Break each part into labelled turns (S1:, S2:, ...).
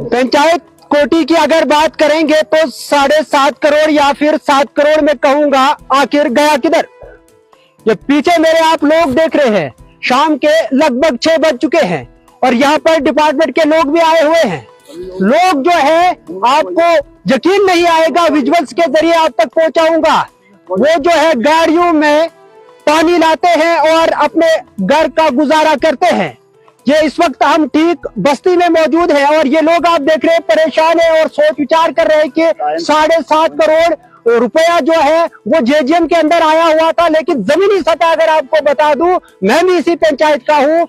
S1: पंचायत कोटी की अगर बात करेंगे तो 7.5 करोड़ या फिर 7 करोड़ में कहूंगा, आखिर गया किधर। ये पीछे मेरे आप लोग देख रहे हैं, शाम के लगभग 6 बज चुके हैं और यहाँ पर डिपार्टमेंट के लोग भी आए हुए हैं। लोग जो है, आपको यकीन नहीं आएगा, विजुअल्स के जरिए आप तक पहुंचाऊंगा। वो जो है गाड़ियों में पानी लाते हैं और अपने घर का गुजारा करते हैं। ये इस वक्त हम ठीक बस्ती में मौजूद हैं और ये लोग आप देख रहे हैं परेशान है और सोच विचार कर रहे हैं कि 7.5 करोड़ रुपया जो है वो जेजीएम के अंदर आया हुआ था। लेकिन जमीनी सतह अगर आपको बता दूं, मैं भी इसी पंचायत का हूं,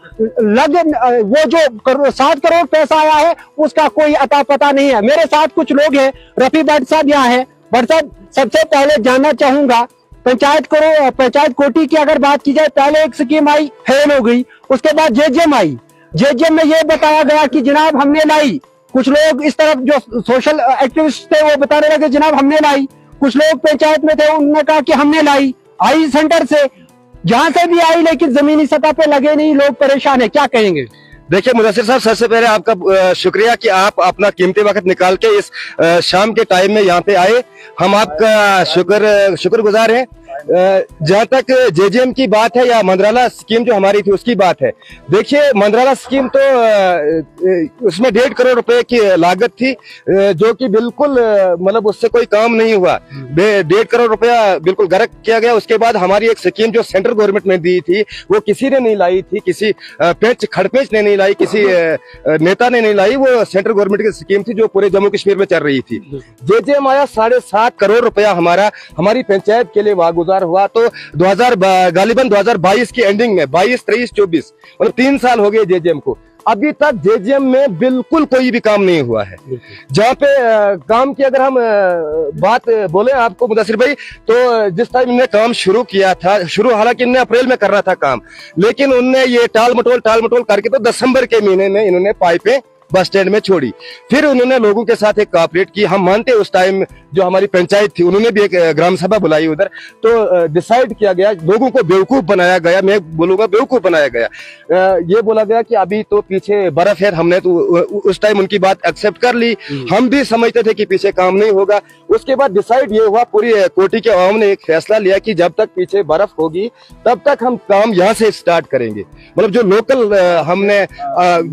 S1: वो जो 7 करोड़ पैसा आया है उसका कोई अता पता नहीं है। मेरे साथ कुछ लोग हैं, रफी भट्ट साहब यहाँ है। भट्ट साहब, सबसे पहले जानना चाहूंगा, पंचायत कोटी की अगर बात की जाए, पहले एक स्कीम आई, फेल हो गई, उसके बाद जेजीएम आई। जेजीएम में ये बताया गया कि जनाब हमने लाई। कुछ लोग इस तरफ जो सोशल एक्टिविस्ट थे वो बताने लगे जनाब हमने लाई। कुछ लोग पंचायत में थे, उन्होंने कहा कि हमने लाई, आई सेंटर से, जहां से भी आई, लेकिन जमीनी सतह पे लगे नहीं, लोग परेशान है। क्या कहेंगे?
S2: देखिए मुदस्सिर साहब, सबसे पहले आपका शुक्रिया कि आप अपना कीमती वक्त निकाल के इस शाम के टाइम में यहाँ पे आए। हम आपका शुक्रगुजार हैं। जहाँ तक जेजीएम की बात है या मंदराला स्कीम जो हमारी थी उसकी बात है, देखिए मंदराला स्कीम तो उसमें 1.5 करोड़ रुपए की लागत थी, जो कि बिल्कुल मतलब उससे कोई काम नहीं हुआ। 1.5 करोड़ रुपया बिल्कुल गर्क किया गया। उसके बाद हमारी एक स्कीम जो सेंट्रल गवर्नमेंट ने दी थी वो किसी ने नहीं लाई थी, किसी खड़पेच ने नहीं लाई, किसी नेता ने नहीं लाई। वो सेंट्रल गवर्नमेंट की स्कीम थी जो पूरे जम्मू कश्मीर में चल रही थी। जेजीएम आया, 7.5 करोड़ रुपया हमारी पंचायत के लिए वागुजार हुआ। तो गालिबन 2022 की एंडिंग में 22, 23, 24 मतलब 3 साल हो गए जेजीएम को। अभी तक जेजीएम में बिल्कुल कोई भी काम नहीं हुआ है। जहाँ पे काम की अगर हम बात बोले आपको मुदस्सिर भाई, तो जिस टाइम इन्होंने काम शुरू किया था, हालांकि इन्होंने अप्रैल में करना था काम, लेकिन उनने ये टाल मटोल करके तो दिसंबर के महीने में इन्होंने पाइपें बस स्टैंड में छोड़ी। फिर उन्होंने लोगों के साथ एक कोऑपरेट की। हम मानते उस टाइम जो हमारी पंचायत थी उन्होंने भी एक ग्राम सभा बुलाई उधर, तो डिसाइड किया गया, लोगों को बेवकूफ बनाया गया, मैं बोलूंगा बेवकूफ बनाया गया। ये बोला गया कि अभी तो पीछे बर्फ है। हमने तो उस टाइम उनकी बात एक्सेप्ट कर ली। हम भी समझते थे कि पीछे काम नहीं होगा। उसके बाद डिसाइड ये हुआ, पूरी कोटी के अवाम ने एक फैसला लिया कि जब तक पीछे बर्फ होगी तब तक हम काम यहाँ से स्टार्ट करेंगे। मतलब जो लोकल हमने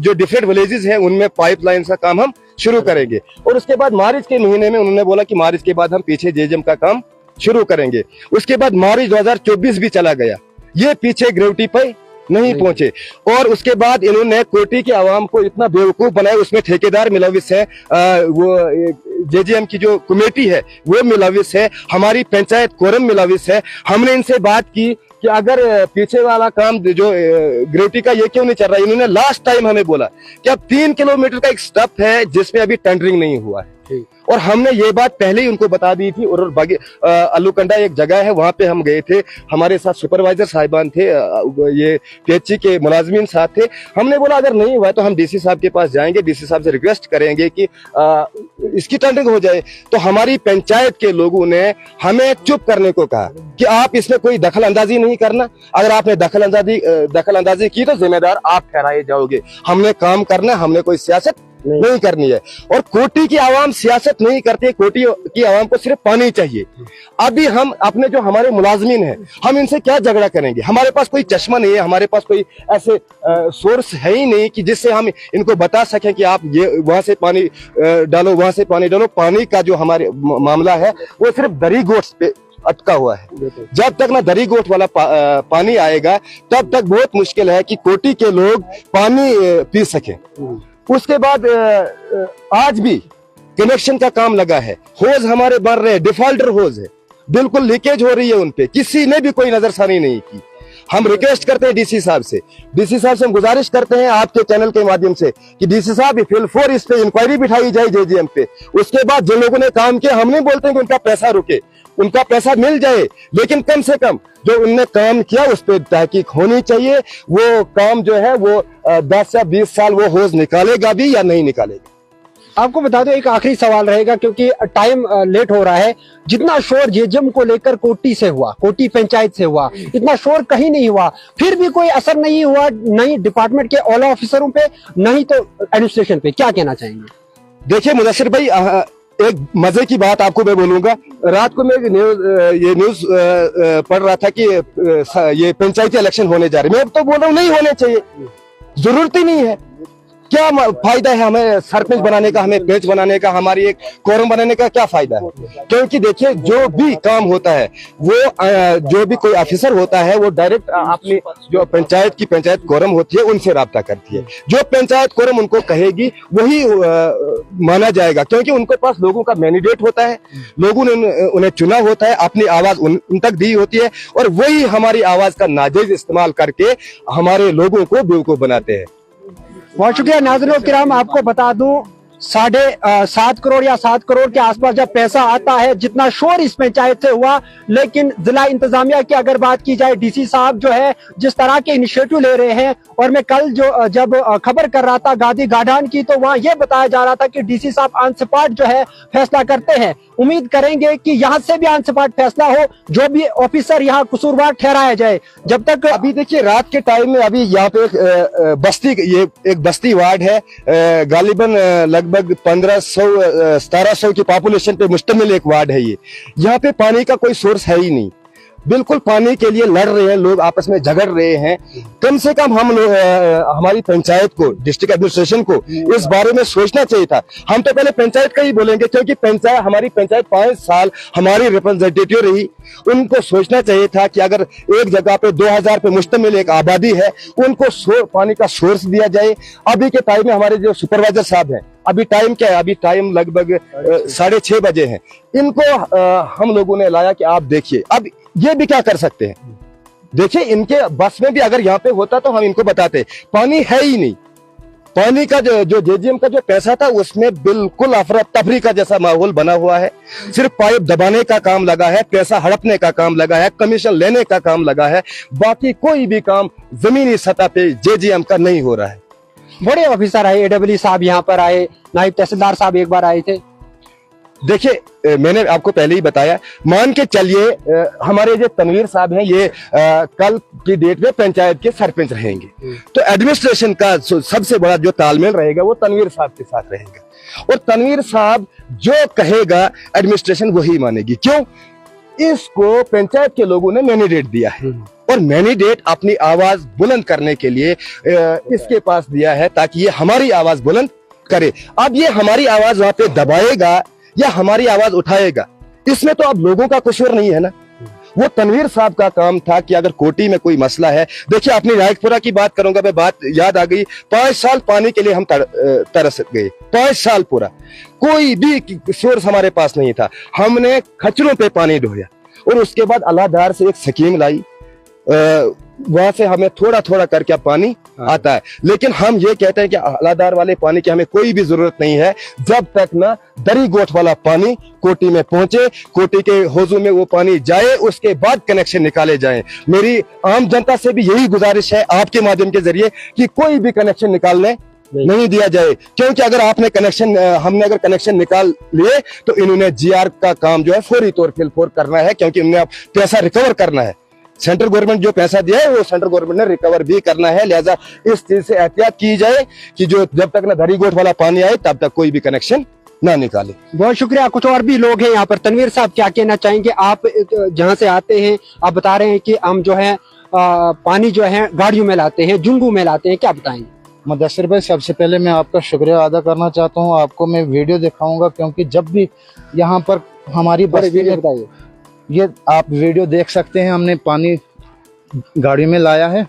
S2: जो डिफरेंट विलेजेस हैं उनमें पाइपलाइन का काम हम शुरू करेंगे। और उसके बाद मार्च के महीने में उन्होंने बोला कि मार्च के बाद हम पीछे जेजीएम का काम शुरू करेंगे। उसके बाद मार्च 2024 भी चला गया, ये पीछे ग्रेविटी पे नहीं पहुंचे। और उसके बाद इन्होंने कोटी के आवाम को इतना बेवकूफ बनाया, उसमें ठेकेदार मिलाविस है, वो जेजीएम की जो कमेटी है वो मिलाविस है, हमारी पंचायत कोरम मिलाविस है। हमने इनसे बात की कि अगर पीछे वाला काम जो ग्रेविटी का ये क्यों नहीं चल रहा है। इन्होंने लास्ट टाइम हमें बोला कि अब 3 किलोमीटर का एक स्टप है जिसमें अभी टेंडरिंग नहीं हुआ है। और हमने ये बात पहले ही उनको बता दी थी। और अल्लूकंडा एक जगह है, वहां पे हम गए थे, हमारे साथ सुपरवाइजर साहिबान थे, ये पीएचई के मुलाजमीन साथ थे। हमने बोला अगर नहीं हुआ तो हम डीसी साहब के पास जाएंगे, डीसी साहब से रिक्वेस्ट करेंगे कि इसकी टेंडरिंग हो जाए। तो हमारी पंचायत के लोगों ने हमें चुप करने को कहा कि आप इसमें कोई दखल अंदाजी नहीं करना, अगर आपने दखल अंदाजी की तो जिम्मेदार आप ठहराए जाओगे। हमने काम करना, हमने कोई सियासत नहीं करनी है। और कोटी की आवाम सियासत नहीं करती, कोटी की आवाम को सिर्फ पानी चाहिए। अभी हम अपने जो हमारे मुलाजमीन हैं, हम इनसे क्या झगड़ा करेंगे? हमारे पास कोई चश्मा नहीं है, हमारे पास कोई ऐसे सोर्स है ही नहीं कि जिससे हम इनको बता सकें कि आप ये वहां से पानी डालो, वहां से पानी डालो। पानी का जो हमारे मामला है वो सिर्फ दरी गोट्स पे अटका हुआ है। जब तक ना दरी गोट वाला पानी आएगा तब तक बहुत मुश्किल है कि कोटी के लोग पानी पी सकें। उसके बाद आज भी कनेक्शन का काम लगा है, होज हमारे बन रहे हैं, डिफॉल्टर होज है, बिल्कुल लीकेज हो रही है उन पे, किसी ने भी कोई नजरसानी नहीं की। हम रिक्वेस्ट करते हैं डीसी साहब से हम गुजारिश करते हैं आपके चैनल के माध्यम से कि डीसी साहब फिल इस पे इंक्वायरी बिठाई जाए जेजीएम पे। उसके बाद जिन लोगों ने काम किया, हम नहीं बोलते कि उनका पैसा रुके, उनका पैसा मिल जाए, लेकिन कम से कम जो उनने काम किया उस पर तहकीक होनी चाहिए। वो काम जो है वो 10 या 20 साल वो होज निकालेगा भी या नहीं निकालेगा।
S1: आपको बता दो, एक आखिरी सवाल रहेगा क्योंकि टाइम लेट हो रहा है। जितना शोर जेजेएम को लेकर कोटी से हुआ, कोटी पंचायत से हुआ, इतना शोर कहीं नहीं हुआ, फिर भी कोई असर नहीं हुआ, नहीं डिपार्टमेंट के ऑल ऑफिसरों पे, नहीं तो एडमिनिस्ट्रेशन पे। क्या कहना चाहेंगे?
S2: देखिए मुदस्सिर भाई, एक मजे की बात आपको मैं बोलूंगा। रात को मैं ये न्यूज पढ़ रहा था कि ये पंचायती इलेक्शन होने जा रहे। मैं अब तो बोल रहा हूँ नहीं होने चाहिए, जरूरत ही नहीं है। क्या फायदा है हमें सरपंच बनाने का, हमें पंच बनाने का, हमारी एक कोरम बनाने का क्या फायदा है? क्योंकि देखिए जो भी काम होता है वो जो भी कोई ऑफिसर होता है वो डायरेक्ट अपनी जो पंचायत कोरम होती है उनसे राब्ता करती है। जो पंचायत कोरम उनको कहेगी वही माना जाएगा, क्योंकि उनके पास लोगों का मैंडेट होता है, लोगों ने उन्हें चुना होता है, अपनी आवाज उन तक दी होती है और वही हमारी आवाज का नाजायज इस्तेमाल करके हमारे लोगों को बेवकूफ बनाते हैं।
S1: बहुत शुक्रिया। नाज़रीन किराम, आपको बता दूं 7.5 करोड़ या 7 करोड़ के आसपास जब पैसा आता है, जितना शोर इस पंचायत से हुआ, लेकिन जिला इंतजामिया की अगर बात की जाए, डीसी साहब जो है जिस तरह के इनिशिएटिव ले रहे हैं, और मैं कल जब खबर कर रहा था गादी गाढ़ान की, तो वहां यह बताया जा रहा था कि डीसी साहब ऑन स्पॉट जो है फैसला करते हैं। उम्मीद करेंगे कि यहाँ से भी ऑन स्पॉट फैसला हो, जो भी ऑफिसर यहाँ कसूरवार ठहराया जाए। जब तक
S2: अभी देखिए रात के टाइम में अभी यहाँ पे एक बस्ती वार्ड है, गालिबन लगभग 1500-1700 की पॉपुलेशन पे मुश्तमिल एक वार्ड है। ये यहाँ पे पानी का कोई सोर्स है ही नहीं, बिल्कुल पानी के लिए लड़ रहे हैं लोग, आपस में झगड़ रहे हैं। कम से कम हम हमारी पंचायत को, डिस्ट्रिक्ट एडमिनिस्ट्रेशन को इस बारे में सोचना चाहिए था। हम तो पहले पंचायत का ही बोलेंगे, क्योंकि हमारी पंचायत 5 साल हमारी रिप्रेजेंटेटिव रही। उनको सोचना चाहिए था कि अगर एक जगह पे 2000 पे मुश्तमिल एक आबादी है, उनको पानी का सोर्स दिया जाए। अभी के टाइम में हमारे जो सुपरवाइजर साहब हैं, अभी टाइम क्या है? अभी टाइम लगभग 6:30 बजे है। इनको हम लोगों ने लाया कि आप देखिए, अब ये भी क्या कर सकते हैं? देखिए इनके बस में भी अगर यहाँ पे होता तो हम इनको बताते। पानी है ही नहीं। पानी का जो जेजीएम का जो पैसा था उसमें बिल्कुल अफरा तफरी का जैसा माहौल बना हुआ है। सिर्फ पाइप दबाने का काम लगा है, पैसा हड़पने का काम लगा है, कमीशन लेने का काम लगा है, बाकी कोई भी काम जमीनी सतह पे जेजीएम का नहीं हो रहा है।
S1: बड़े ऑफिसर आए, एडब्ल्यू साहब यहाँ पर आए, नायब तहसीलदार साहब एक बार आए थे।
S2: देखिए मैंने आपको पहले ही बताया, मान के चलिए हमारे जो तनवीर साहब हैं ये कल की डेट में पंचायत के सरपंच रहेंगे, तो एडमिनिस्ट्रेशन का सबसे बड़ा जो तालमेल रहेगा वो तनवीर साहब के साथ रहेगा। और तनवीर साहब जो कहेगा एडमिनिस्ट्रेशन वही मानेगी। क्यों? इसको पंचायत के लोगों ने मैंडेट दिया है और मैंडेट अपनी आवाज बुलंद करने के लिए इसके पास दिया है ताकि ये हमारी आवाज बुलंद करे। अब ये हमारी आवाज वहां पे दबाएगा या हमारी आवाज उठाएगा, इसमें तो अब लोगों का कसूर नहीं है ना। वो तनवीर साहब का काम था कि अगर कोटी में कोई मसला है, देखिए अपनी रायकपुरा की बात करूंगा मैं, बात याद आ गई। 5 साल पानी के लिए हम तरस गए, 5 साल पूरा कोई भी सोर्स हमारे पास नहीं था। हमने खचरों पे पानी ढोया और उसके बाद अलाधार से एक स्कीम लाई, वहां से हमें थोड़ा थोड़ा करके पानी आता है। लेकिन हम ये कहते हैं कि अलाधार वाले पानी की हमें कोई भी जरूरत नहीं है जब तक ना दरी गोठ वाला पानी कोटी में पहुंचे, कोटी के हौजों में वो पानी जाए, उसके बाद कनेक्शन निकाले जाएं। मेरी आम जनता से भी यही गुजारिश है आपके माध्यम के जरिए कि कोई भी कनेक्शन निकालने नहीं दिया जाए, क्योंकि अगर हमने अगर कनेक्शन निकाल लिए तो इन्होंने जीआर का काम जो है फौरी तौर पर करना है, क्योंकि इन्होंने पैसा रिकवर करना है। सेंट्रल गवर्नमेंट जो पैसा दिया है वो सेंट्रल गवर्नमेंट ने रिकवर भी करना है। लिहाजा इस चीज से एहतियात की जाए कि जो जब तक ना धरी गोठ वाला पानी आए तब तक कोई भी कनेक्शन ना निकाले।
S1: बहुत शुक्रिया। कुछ और भी लोग हैं यहाँ पर। तनवीर साहब क्या कहना चाहेंगे? आप जहाँ से आते हैं, आप बता रहे हैं कि हम जो है पानी जो है गाड़ियों में लाते हैं, जुंगू में लाते हैं, क्या बताएंगे?
S3: मुदस्सिर भाई, सबसे पहले मैं आपका शुक्रिया अदा करना चाहता हूँ। आपको मैं वीडियो दिखाऊंगा, क्योंकि जब भी यहाँ पर हमारी बस्ती में, बताइए, ये आप वीडियो देख सकते हैं, हमने पानी गाड़ी में लाया है।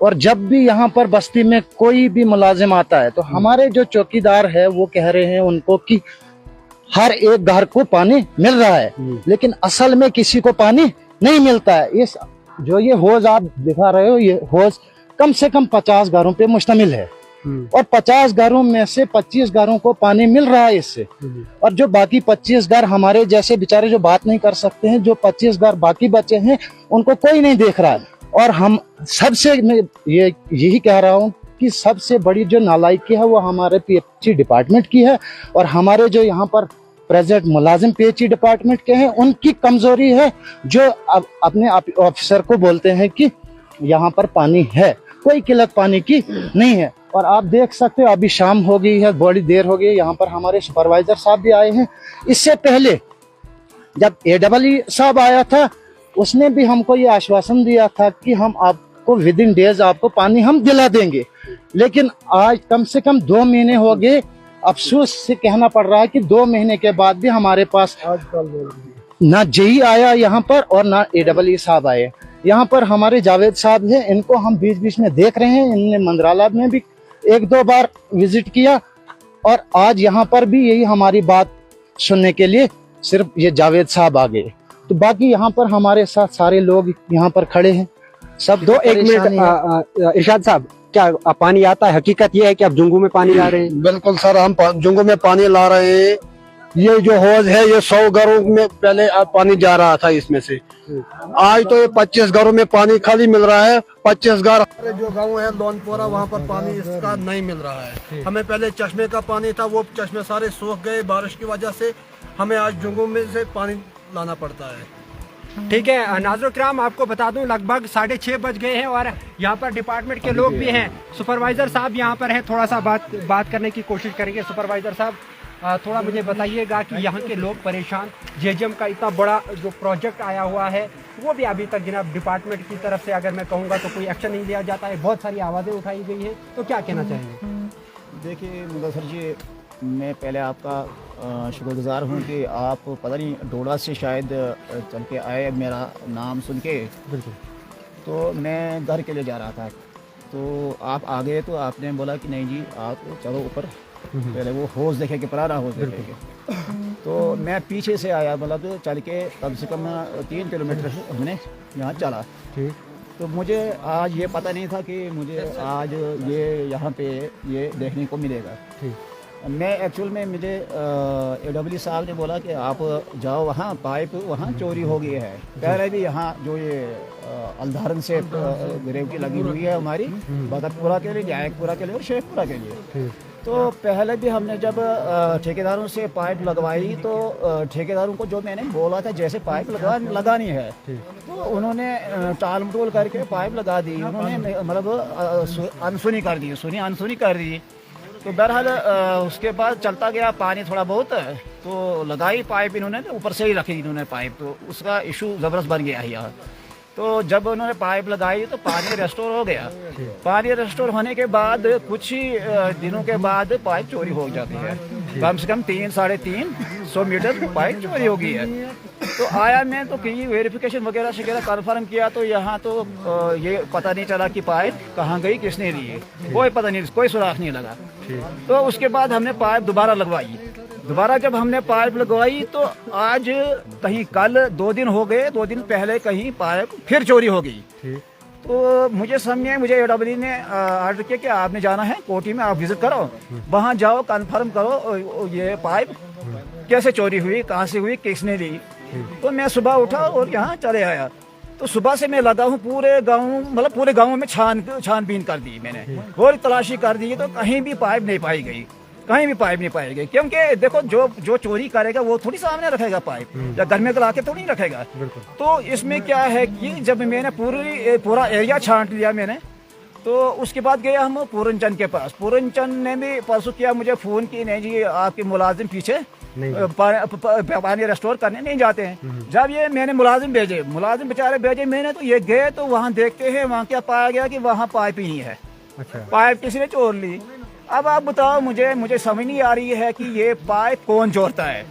S3: और जब भी यहाँ पर बस्ती में कोई भी मुलाजिम आता है तो हमारे जो चौकीदार है वो कह रहे हैं उनको कि हर एक घर को पानी मिल रहा है, लेकिन असल में किसी को पानी नहीं मिलता है। इस जो ये हौज आप दिखा रहे हो, ये हौज कम से कम 50 घरों पे मुश्तमिल है और 50 घरों में से 25 घरों को पानी मिल रहा है इससे। और जो बाकी 25 घर हमारे जैसे बेचारे जो बात नहीं कर सकते हैं, जो 25 घर बाकी बचे हैं, उनको कोई नहीं देख रहा है। और हम सबसे यही कह रहा हूँ की सबसे बड़ी जो नालायकी है वो हमारे पीएचई डिपार्टमेंट की है, और हमारे जो यहाँ पर प्रेजेंट मुलाजिम पीएचई डिपार्टमेंट के हैं उनकी कमजोरी है, जो अपने ऑफिसर को बोलते हैं कि यहाँ पर पानी है, कोई किल्लत पानी की नहीं है। और आप देख सकते हो अभी शाम हो गई है, बड़ी देर हो गई है, यहाँ पर हमारे सुपरवाइजर साहब भी आए हैं। इससे पहले जब AEE साहब आया था उसने भी हमको ये आश्वासन दिया था कि हम आपको विद इन डेज आपको पानी हम दिला देंगे, लेकिन आज कम से कम 2 महीने हो गए। अफसोस से कहना पड़ रहा है कि 2 महीने के बाद भी हमारे पास ना जेई आया यहाँ पर और ना AEE साहब आए। यहाँ पर हमारे जावेद साहब हैं, इनको हम बीच बीच में देख रहे हैं, इनने मंदराला में भी 1-2 बार विजिट किया, और आज यहाँ पर भी यही हमारी बात सुनने के लिए सिर्फ ये जावेद साहब आ गए। तो बाकी यहाँ पर हमारे साथ सारे लोग यहाँ पर खड़े हैं, सब
S1: तो 1 मिनट इरशाद साहब, क्या पानी आता है? हकीकत ये है कि आप जुंगू में पानी ला रहे हैं?
S4: बिल्कुल सर, हम जुंगू में पानी ला रहे हैं। ये जो हौज है ये 100 घरों में पहले पानी जा रहा था इसमें से, आज तो ये 25 घरों में पानी खाली मिल रहा है। 25 घर जो गांव है लोनपोरा, वहाँ पर पानी इसका नहीं मिल रहा है। हमें पहले चश्मे का पानी था, वो चश्मे सारे सूख गए बारिश की वजह से, हमें आज जुंगू में से पानी लाना पड़ता है।
S1: ठीक है नाज़रीन किराम, आपको बता दूं लगभग 6:30 बज गए हैं और यहाँ पर डिपार्टमेंट के लोग भी हैं। सुपरवाइजर साहब यहाँ पर हैं, थोड़ा सा बात करने की कोशिश करेंगे। सुपरवाइजर साहब, थोड़ा मुझे बताइएगा कि यहाँ के लोग परेशान, जेजेएम का इतना बड़ा जो प्रोजेक्ट आया हुआ है वो भी अभी तक जनाब डिपार्टमेंट की तरफ से अगर मैं कहूँगा तो कोई एक्शन नहीं लिया जाता है, बहुत सारी आवाज़ें उठाई गई हैं, तो क्या कहना चाहेंगे?
S5: देखिए मुदस्सर जी, मैं पहले आपका शुक्रगुजार हूँ कि आप पता नहीं डोडा से शायद चल के आए मेरा नाम सुन के।
S1: बिल्कुल।
S5: तो मैं घर के लिए जा रहा था, तो आप आ गए, तो आपने बोला कि नहीं जी आप चलो ऊपर, पहले वो हौज देखेंगे, पुराना हौज देखेंगे। तो मैं पीछे से आया, मतलब तो चल के कम से कम 3 किलोमीटर हमने यहाँ चला।
S1: ठीक।
S5: तो मुझे आज ये पता नहीं था कि मुझे आज ये यहाँ पे ये देखने को मिलेगा।
S1: ठीक।
S5: मैं एक्चुअल में मुझे AEE साहब ने बोला कि आप जाओ वहाँ, पाइप वहाँ चोरी हो गई है। पहले भी यहाँ जो ये अलधारन से ग्रेविटी लगी हुई है हमारी बदरपुरा के लिए, जायकपुरा के लिए और शेखपुरा के लिए। तो पहले भी हमने जब ठेकेदारों से पाइप लगवाई तो ठेकेदारों को जो मैंने बोला था जैसे पाइप लगानी है, तो उन्होंने टाल मटोल करके पाइप लगा दी। उन्होंने मतलब अनसुनी कर दी। तो बहरहाल उसके बाद चलता गया पानी थोड़ा बहुत, तो लगाई पाइप इन्होंने, तो ऊपर से ही रखी इन्होंने पाइप, तो उसका इशू ज़बरदस्त बन गया यहाँ। तो जब उन्होंने पाइप लगाई तो पानी रेस्टोर हो गया। पानी रेस्टोर होने के बाद कुछ ही दिनों के बाद पाइप चोरी हो जाती है। कम से कम 300-350 मीटर पाइप चोरी हो गई है। तो आया मैं तो कहीं वेरिफिकेशन वगैरह कन्फर्म किया, तो यहाँ तो ये पता नहीं चला कि पाइप कहाँ गई, किसने ली, कोई पता नहीं, कोई सुराख नहीं लगा। तो उसके बाद हमने पाइप दोबारा लगवाई। दोबारा जब हमने पाइप लगवाई तो आज कहीं कल 2 दिन हो गए, 2 दिन पहले कहीं पाइप फिर चोरी हो गई। तो मुझे AEE ने ऑर्डर किया कि आपने जाना है कोठी में, आप विजिट करो, वहाँ जाओ, कंफर्म करो ये पाइप कैसे चोरी हुई, कहाँ से हुई, किसने ली। तो मैं सुबह उठा और यहाँ चले आया। तो सुबह से मैं लगा हूँ पूरे गाँव में छानबीन कर दी मैंने, और तलाशी कर दी, तो कहीं भी पाइप नहीं पाई गई। क्योंकि देखो जो चोरी करेगा वो थोड़ी सामने रखेगा पाइप, या घर में ला के थोड़ी रखेगा। तो इसमें क्या है कि जब मैंने पूरा एरिया छांट लिया मैंने, तो उसके बाद गए हम पूरनचंद के पास। पूरनचंद ने भी परसों किया मुझे फ़ोन की, नहीं जी आपके मुलाजिम पीछे पानी रेस्टोर करने नहीं जाते हैं। जब ये मैंने मुलाजिम बेचारे भेजे मैंने, तो ये गए तो वहाँ देखते हैं, वहाँ क्या पाया गया कि वहाँ पाइप ही नहीं है।
S1: अच्छा।
S5: पाइप किसी ने चोर ली। अब आप बताओ, मुझे समझ नहीं आ रही है कि ये पाइप कौन चोरता है।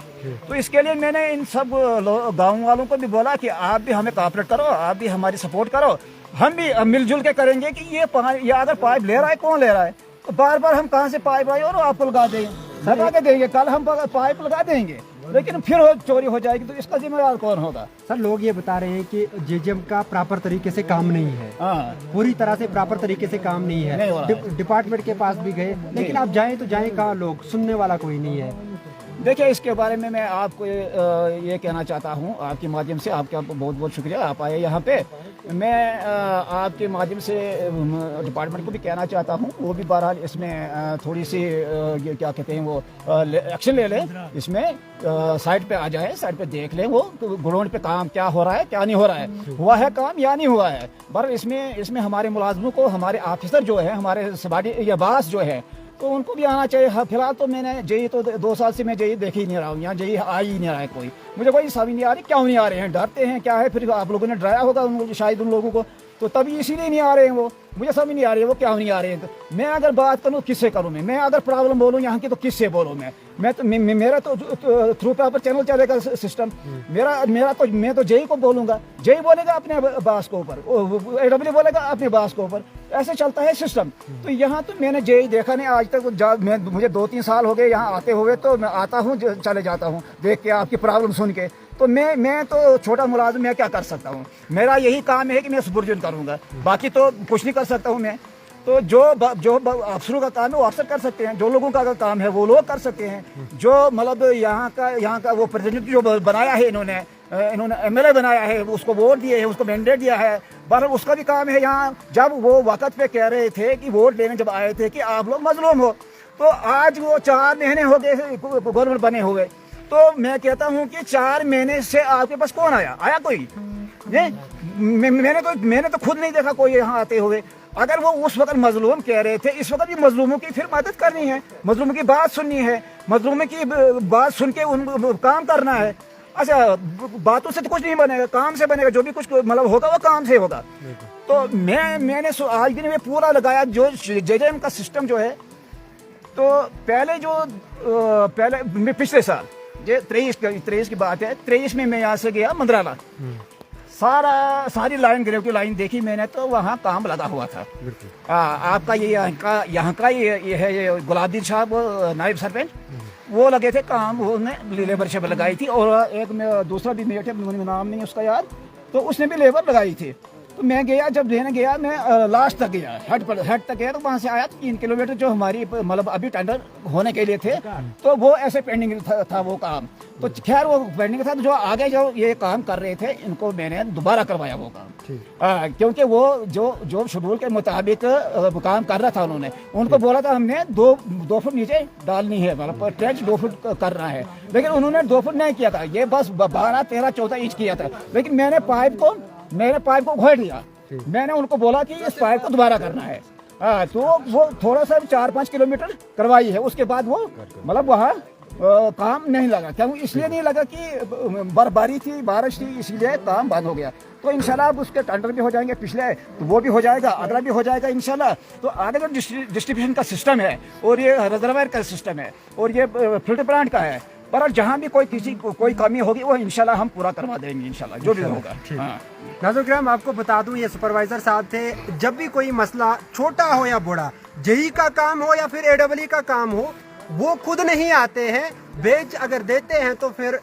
S5: तो इसके लिए मैंने इन सब गाँव वालों को भी बोला कि आप भी हमें कॉपरेट करो, आप भी हमारी सपोर्ट करो, हम भी मिलजुल के करेंगे कि ये अगर पाइप ले रहा है, कौन ले रहा है। तो बार हम कहाँ से पाइप आए और आपको लगा देंगे, कल हम पाइप लगा देंगे, लेकिन फिर चोरी हो जाएगी, तो इसका जिम्मेदार कौन होगा?
S1: सर, लोग ये बता रहे हैं कि जेजेएम का प्रॉपर तरीके से काम नहीं है। पूरी तरह से प्रॉपर तरीके से काम नहीं है। डिपार्टमेंट के पास भी गए, लेकिन आप जाएं तो जाएं कहाँ, लोग सुनने वाला कोई नहीं है।
S5: देखिए, इसके बारे में मैं आपको ये कहना चाहता हूँ, आपके माध्यम से आपका बहुत बहुत शुक्रिया, आप आए यहाँ पे। मैं आपके माध्यम से डिपार्टमेंट को भी कहना चाहता हूँ, वो भी बहरहाल इसमें थोड़ी सी ये क्या कहते हैं, वो एक्शन ले लें, इसमें साइड पे आ जाए, साइड पे देख लें वो ग्राउंड पे काम क्या हो रहा है, क्या नहीं हो रहा है, हुआ है काम या नहीं हुआ है। पर इसमें हमारे मुलाजमों को, हमारे ऑफिसर जो है, हमारे सबाडी या बास जो है, तो उनको भी आना चाहिए। हाँ, फिलहाल तो मैंने जेई तो 2 साल से मैं जेई देख ही नहीं रहा हूँ, यहाँ जेई आ ही नहीं रहा है कोई, मुझे कोई समझ नहीं आ रही क्यों नहीं आ रहे हैं, डरते हैं क्या है, फिर आप लोगों ने डराया होगा शायद उन लोगों को, तो तभी इसीलिए नहीं आ रहे हैं वो, मुझे समझ नहीं आ रही है वो क्यों नहीं आ रहे हैं। तो मैं अगर बात करूँ किससे करूँ, मैं अगर प्रॉब्लम बोलूँ यहाँ की तो किससे बोलूँ मेरा तो थ्रू पेपर चैनल चलेगा सिस्टम, मेरा तो मैं तो जेई को बोलूँगा, जेई बोलेगा अपने बास के ऊपर, एडब्ल्यू बोलेगा अपने बास के ऊपर, ऐसे चलता है सिस्टम। तो यहाँ तो मैंने जेई देखा नहीं आज तक, मुझे 2-3 साल हो गए यहाँ आते हुए, तो मैं आता हूँ चले जाता हूँ देख के आपकी प्रॉब्लम सुन के, तो मैं तो छोटा मुलाजिम, मैं क्या कर सकता हूँ, मेरा यही काम है कि मैं सुपरविजन करूँगा, बाकी तो कुछ नहीं कर सकता हूँ मैं। तो जो अफसरों का काम है वो अफसर कर सकते हैं, जो लोगों का काम है वो लोग कर सकते हैं, जो मतलब यहाँ का वो प्रेसिडेंट जो बनाया है इन्होंने एमएलए बनाया है, उसको वोट दिए है, उसको मैंडेट दिया है, बहरहाल उसका भी काम है। यहाँ जब वो वक्त पे कह रहे थे कि वोट लेने जब आए थे कि आप लोग मजलूम हो, तो आज वो 4 महीने हो गए गवर्नमेंट बने हुए, तो मैं कहता हूँ कि 4 महीने से आपके पास कौन आया कोई? मैंने तो खुद नहीं देखा कोई यहाँ आते हुए। अगर वो उस वक्त मजलूम कह रहे थे, इस वक्त भी मजलूमों की फिर मदद करनी है, मजलूमों की बात सुननी है, मजलूमों की बात सुन के उन काम करना है। अच्छा, बातों से तो कुछ नहीं बनेगा, काम से बनेगा, जो भी कुछ मतलब होगा वो काम से होगा। तो मैंने आज दिन में पूरा लगाया जो जेजेएम का सिस्टम जो है, तो पहले पिछले साल 23 की बात है, 23 में मैं यहाँ से गया मंदराला, सारी लाइन ग्रेव की लाइन देखी मैंने, तो वहाँ काम लगा हुआ था। आपका ये यहाँ का ये है, ये गुलाबदीन साहब नायब सरपंच, वो लगे थे काम, उन्होंने लेबर शेबर लगाई थी, और एक दूसरा भी मेट है, मुझे नाम नहीं उसका याद, तो उसने भी लेबर लगाई थी। तो मैं गया, जब लेने गया मैं लास्ट तक गया, हेड तक गया, तो वहाँ से आया 3 किलोमीटर जो हमारी मतलब अभी टेंडर होने के लिए थे, तो वो ऐसे पेंडिंग था वो काम। तो खैर वो पेंडिंग था, तो जो आगे जो ये काम कर रहे थे इनको मैंने दोबारा करवाया वो काम, क्योंकि वो जो शेड्यूल के मुताबिक काम कर रहा था, उन्होंने उनको बोला था हमने 2 फुट नीचे डालनी है, मतलब ट्रैच 2 फुट करना है, लेकिन उन्होंने 2 फुट नहीं किया था, ये बस 12, 13, 14 इंच किया था। लेकिन मैंने पाइप को घोट दिया, मैंने उनको बोला कि इस पाइप को दोबारा करना है। तो वो थोड़ा सा 4-5 किलोमीटर करवाई है, उसके बाद वो मतलब वहाँ काम नहीं लगा। क्यों इसलिए नहीं लगा कि बर्फबारी थी, बारिश थी, इसीलिए काम बंद हो गया। तो इंशाल्लाह अब उसके टेंडर भी हो जाएंगे, पिछले तो वो भी हो जाएगा, अगला भी हो जाएगा इंशाल्लाह। तो आगे जो डिस्ट्रीब्यूशन का सिस्टम है, और ये रिजर्वायर का सिस्टम है, और ये फिल्टर प्लांट का है, पर जहाँ भी कोई कमी होगी वो इंशाल्लाह हम पूरा करवा देंगे इंशाल्लाह, जो भी होगा। हाँ।
S1: नाज़रीन, आपको बता दूं, ये सुपरवाइजर साहब थे, जब भी कोई मसला छोटा हो या बड़ा, जेई का काम हो या फिर एडब्ल्यू का काम हो, वो खुद नहीं आते हैं, भेज अगर देते हैं तो फिर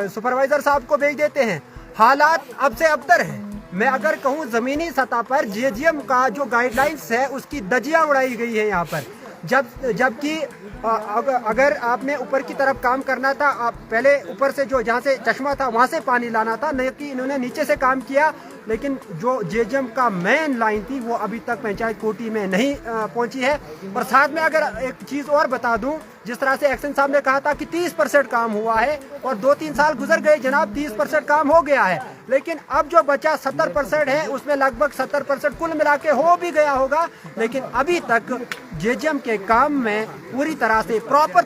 S1: सुपरवाइजर साहब को भेज देते हैं। हालात अब से अबतर है। मैं अगर कहूँ जमीनी सतह पर जेजेएम का जो गाइडलाइंस है उसकी धज्जियां उड़ाई गई है यहाँ पर, जबकि अगर आपने ऊपर की तरफ काम करना था, आप पहले ऊपर से जो जहाँ से चश्मा था वहाँ से पानी लाना था, नहीं कि इन्होंने नीचे से काम किया। लेकिन जो जेजेएम का मेन लाइन थी वो अभी तक पंचायत कोटी में नहीं पहुंची है। और साथ में अगर एक चीज़ और बता दूं, जिस तरह से एक्शन साहब ने कहा था कि 30% काम हुआ है, और 2-3 साल गुजर गए जनाब, 30% काम हो गया है, लेकिन अब जो बचा 70% है, उसमें लगभग 70% कुल मिला के हो भी गया होगा। लेकिन अभी तक जेजेएम के काम में पूरी तरह से प्रॉपर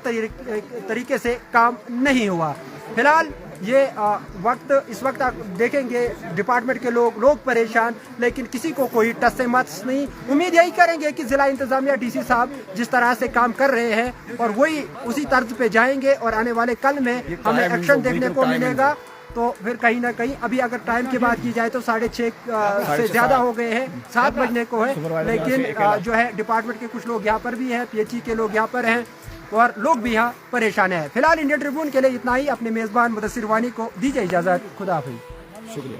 S1: तरीके से काम नहीं हुआ। फिलहाल ये इस वक्त आप देखेंगे डिपार्टमेंट के लोग परेशान, लेकिन किसी को कोई टस से मस नहीं। उम्मीद यही करेंगे कि जिला इंतजामिया डीसी साहब जिस तरह से काम कर रहे हैं और वही उसी तर्ज पे जाएंगे, और आने वाले कल में हमें एक्शन देखने को मिलेगा। तो फिर कहीं ना कहीं अभी अगर टाइम की बात की जाए तो 6:30 से ज्यादा हो गए हैं, 7 बजने को है, लेकिन जो है डिपार्टमेंट के कुछ लोग यहाँ पर भी हैं, पीएचई के लोग यहाँ पर हैं, और लोग भी यहाँ परेशान हैं। फिलहाल इंडियन ट्रिब्यून के लिए इतना ही। अपने मेजबान मुदस्सिर वानी को दीजिए इजाजत। खुदा हाफिज़, शुक्रिया।